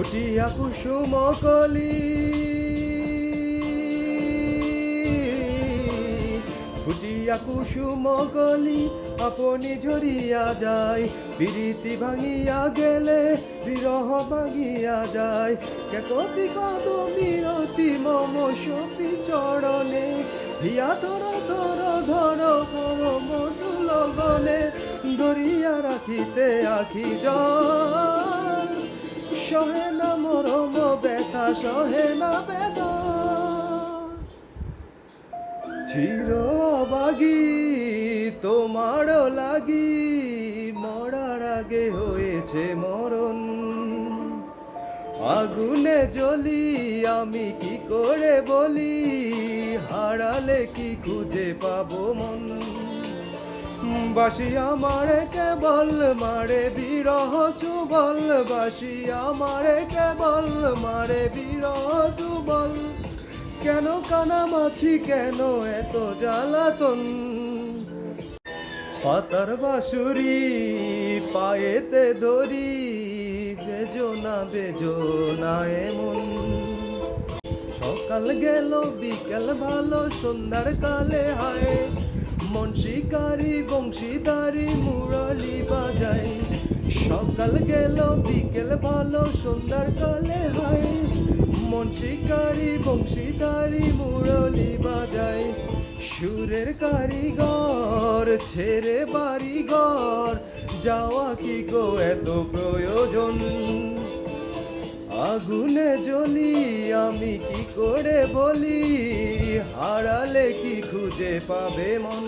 ফুটিয়া কুসুম কলি, ফুটিয়া কুসুম কলি আপনি ঝরিয়া যায়। প্রীতি ভাঙিয়া গেলে বিরহ ভাঙিয়া যায়। কেকতি কত বিরতি মম সপি চরণে, হিয়া ধর ধর ধর ধর মধু লগনে, ধরিয়া রাখিতে আখি জল। সহে না মরম ব্যথা, সহে না বেদনা, চির অবাগি তোমার লাগি, মরার আগে হয়েছে মরণ। আগুনে জ্বলি আমি কি করে বলি, হারালে কি খুঁজে পাবো মন। বাসি আমারে কেবল মারে বিরহ চুবল, বাসি আমারে কেবল মারে বিরহ চুবল। কেন কানামাছি, কেন এত জ্বালাতন। পাতার বাঁশুরি পায়েতে ধরি, বেজনা বেজনা এমন। সকাল গেল বিকেল ভালো, সন্ধ্যার কালে হায় মন শিকারি বংশীদারি মুরলি বাজায়। সকাল গেল বিকেল ভালো, সন্ধ্যার কালে হায় মন শিকারি বংশীদারি মুরলি বাজায়। সুরের কারিগর ছেড়ে বাড়িঘর, যাওয়া কি গো এত প্রয়োজন। আগুনে জ্বলি আমি কি করে বলি, হারালে কি খুঁজে পাবে মন।